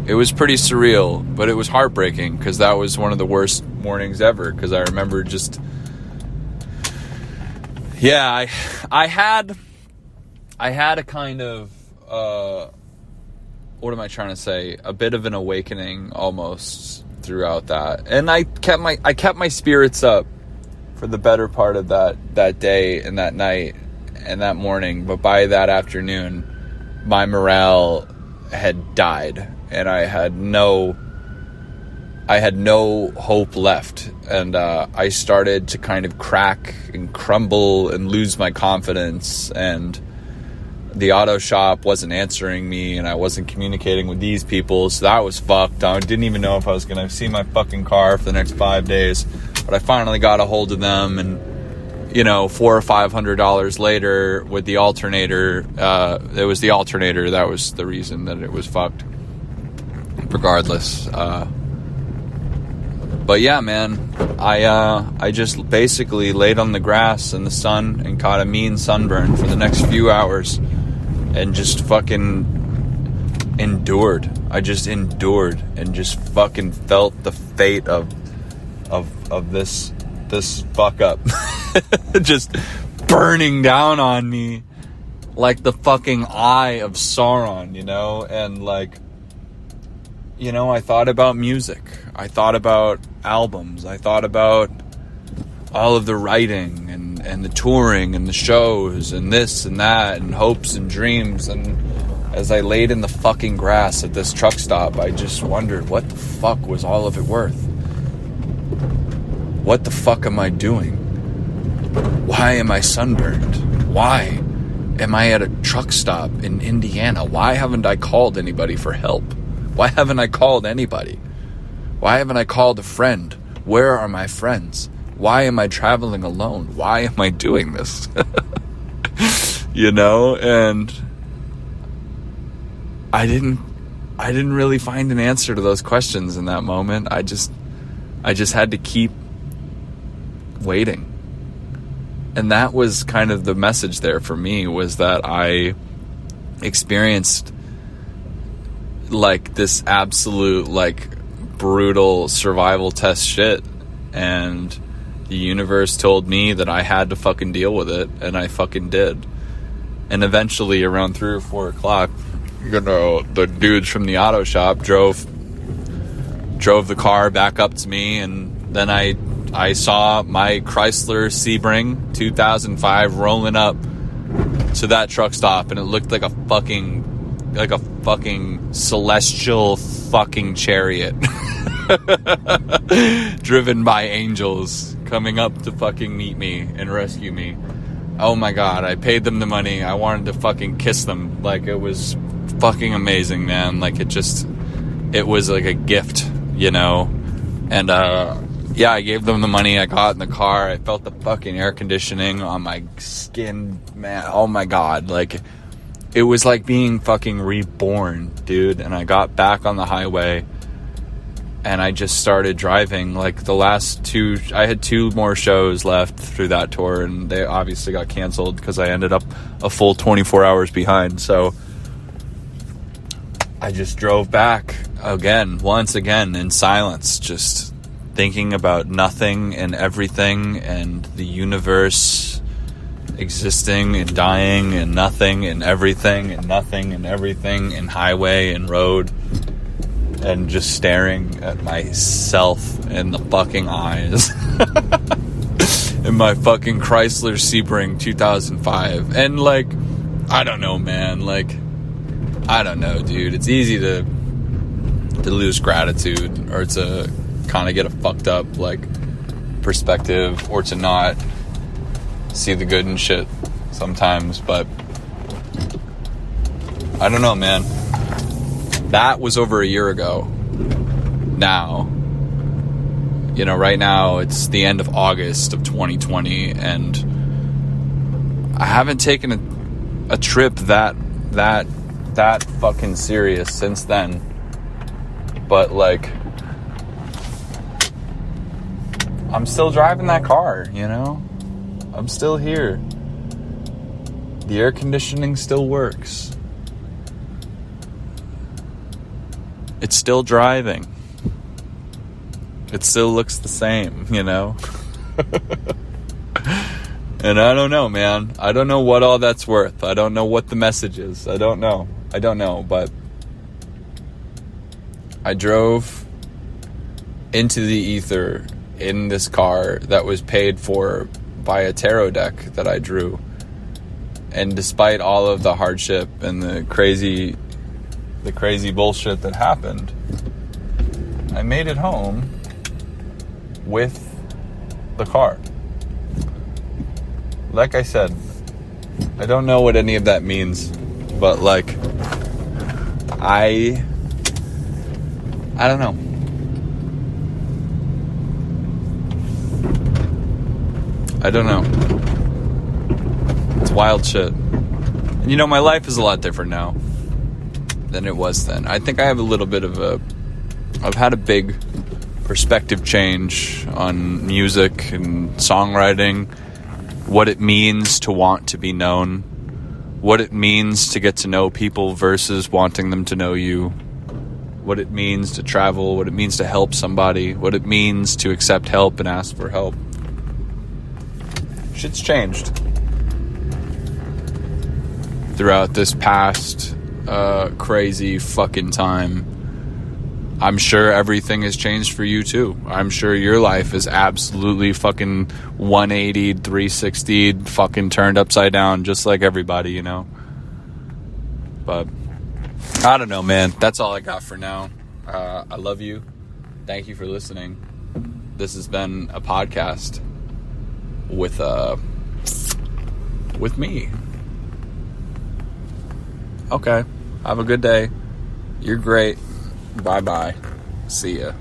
It was pretty surreal, but it was heartbreaking because that was one of the worst mornings ever. Because I remember just, I had a kind of, what am I trying to say? A bit of an awakening almost throughout that, and I kept my spirits up for the better part of that day and that night and that morning. But by that afternoon, my morale had died. And I had no hope left. And I started to kind of crack and crumble and lose my confidence. And the auto shop wasn't answering me, and I wasn't communicating with these people. So that was fucked. I didn't even know if I was going to see my fucking car for the next 5 days. But I finally got a hold of them, and $400 or $500 later with the alternator, it was the alternator that was the reason that it was fucked. Regardless, but yeah, man, I just basically laid on the grass in the sun and caught a mean sunburn for the next few hours, and just fucking endured. I just endured and just fucking felt the fate of this fuck up just burning down on me like the fucking eye of Sauron, and like. I thought about music. I thought about albums. I thought about all of the writing and the touring and the shows and this and that and hopes and dreams. And as I laid in the fucking grass at this truck stop, I just wondered, what the fuck was all of it worth? What the fuck am I doing? Why am I sunburned? Why am I at a truck stop in Indiana? Why haven't I called anybody for help? Why haven't I called anybody? Why haven't I called a friend? Where are my friends? Why am I traveling alone? Why am I doing this? And I didn't really find an answer to those questions in that moment. I just had to keep waiting. And that was kind of the message there for me, was that I experienced like this absolute like brutal survival test shit, and the universe told me that I had to fucking deal with it, and I fucking did. And eventually around 3 or 4 o'clock, the dudes from the auto shop drove the car back up to me, and then I saw my Chrysler Sebring 2005 rolling up to that truck stop, and it looked like a fucking celestial fucking chariot driven by angels coming up to fucking meet me and rescue me. Oh my god, I paid them the money. I wanted to fucking kiss them. Like, it was fucking amazing, man. Like, it was like a gift, and I gave them the money. I got in the car. I felt the fucking air conditioning on my skin, man. Oh my god, like, it was like being fucking reborn, dude. And I got back on the highway, and I just started driving. Like, I had 2 more shows left through that tour, and they obviously got canceled because I ended up a full 24 hours behind. So I just drove back once again in silence, just thinking about nothing and everything, and the universe existing and dying, and nothing and everything, and nothing and everything, and highway and road, and just staring at myself in the fucking eyes in my fucking Chrysler Sebring 2005. And like, I don't know, man, like, I don't know, dude. It's easy to lose gratitude, or to kind of get a fucked up like perspective, or to not see the good in shit sometimes. But I don't know, man. That was over a year ago. Now, right now it's the end of August of 2020, and I haven't taken a trip that fucking serious since then. But like, I'm still driving that car, I'm still here. The air conditioning still works. it's still driving. It still looks the same, you know? And I don't know, man. I don't know what all that's worth. I don't know what the message is. I don't know, but I drove into the ether in this car that was paid for by a tarot deck that I drew. And despite all of the hardship and the crazy bullshit that happened, I made it home with the car. Like I said, I don't know what any of that means, but like, I don't know. I don't know. It's wild shit. And you know, my life is a lot different now than it was then. I think I have a little bit of I've had a big perspective change on music and songwriting, what it means to want to be known, what it means to get to know people versus wanting them to know you, what it means to travel, what it means to help somebody, what it means to accept help and ask for help. Shit's changed throughout this past crazy fucking time. I'm sure everything has changed for you too. I'm sure your life is absolutely fucking 180'd, 360'd, fucking turned upside down, just like everybody, you know? But I don't know, man. That's all I got for now. I love you. Thank you for listening. This has been a podcast with me. Okay. Have a good day. You're great. Bye-bye. See ya.